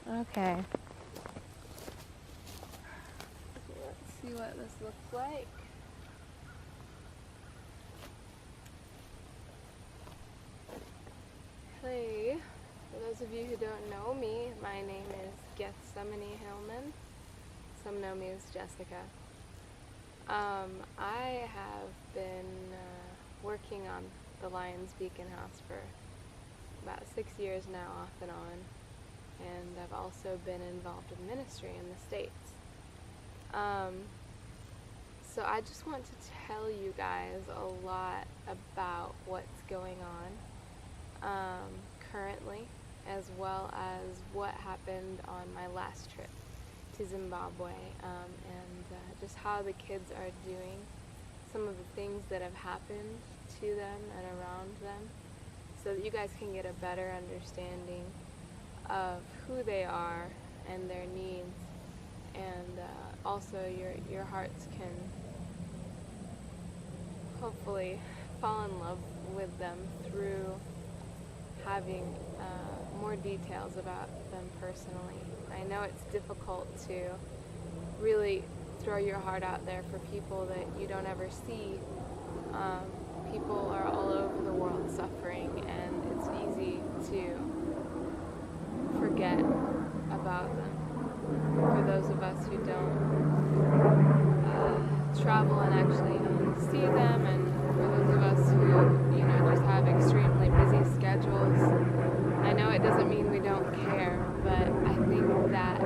Okay. Let's see what this looks like. Hey, for those of you who don't know me, my name is Gethsemane Hillman. Some know me as Jessica. I have been working on the Lions Beacon House for about 6 years now, off and on, and I've also been involved in ministry in the States. So I just want to tell you guys a lot about what's going on currently, as well as what happened on my last trip to Zimbabwe, and just how the kids are doing, some of the things that have happened to them and around them, so that you guys can get a better understanding of who they are and their needs, and also your hearts can hopefully fall in love with them through having more details about them personally. I know it's difficult to really throw your heart out there for people that you don't ever see. People are all over the world suffering, and it's easy to forget about them. For those of us who don't travel and actually see them, and for those of us who, just have extremely busy schedules, I know it doesn't mean we don't care, but I think that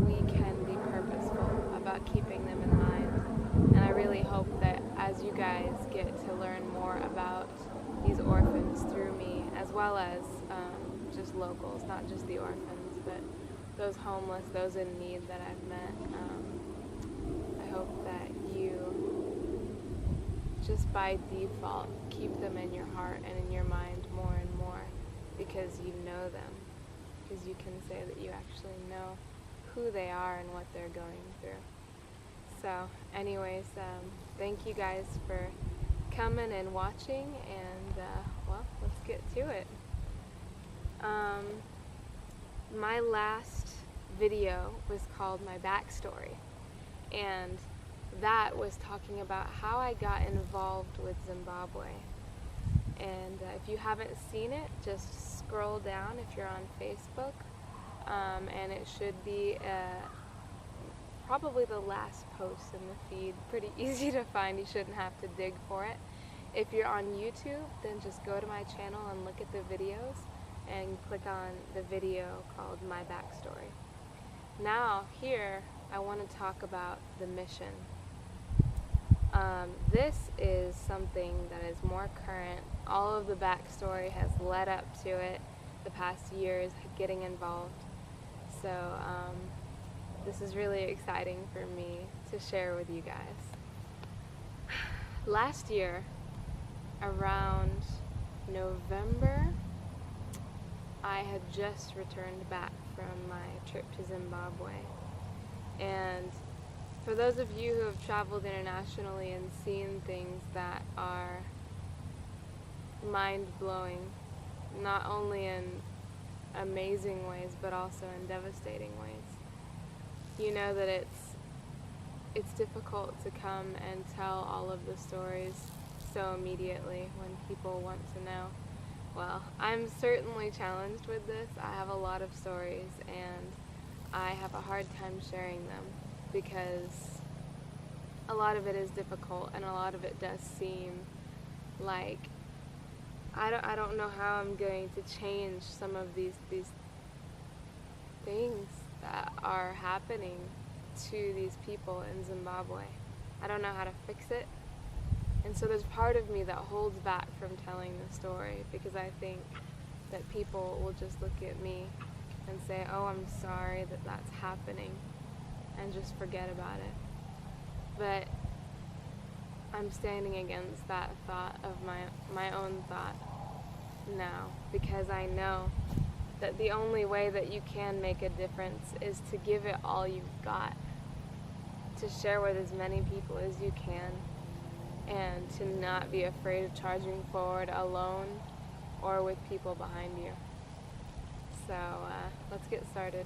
we can be purposeful about keeping them in mind. And I really hope that as you guys get to learn more about these orphans through me, as well as just locals, not just the orphans, but those homeless, those in need that I've met, I hope that you just by default keep them in your heart and in your mind more and more, because you know them, because you can say that you actually know who they are and what they're going through. So anyways, thank you guys for coming and watching, and well, let's get to it. My last video was called My Backstory, and that was talking about how I got involved with Zimbabwe. And if you haven't seen it, just scroll down if you're on Facebook, and it should be probably the last post in the feed. Pretty easy to find, you shouldn't have to dig for it. If you're on YouTube, then just go to my channel and look at the videos and click on the video called My Backstory. Now here I want to talk about the mission. This is something that is more current. All of the backstory has led up to it the past years, getting involved. So this is really exciting for me to share with you guys. Last year, around November, I had just returned back from my trip to Zimbabwe. And for those of you who have traveled internationally and seen things that are mind-blowing, not only in amazing ways, but also in devastating ways, you know that it's difficult to come and tell all of the stories so immediately when people want to know. Well, I'm certainly challenged with this. I have a lot of stories, and I have a hard time sharing them because a lot of it is difficult, and a lot of it does seem like I don't know how I'm going to change some of these things that are happening to these people in Zimbabwe. I don't know how to fix it. And so there's part of me that holds back from telling the story, because I think that people will just look at me and say, oh, I'm sorry that that's happening, and just forget about it. But I'm standing against that thought of my own thought now, because I know that the only way that you can make a difference is to give it all you've got, to share with as many people as you can, and to not be afraid of charging forward alone or with people behind you. So let's get started.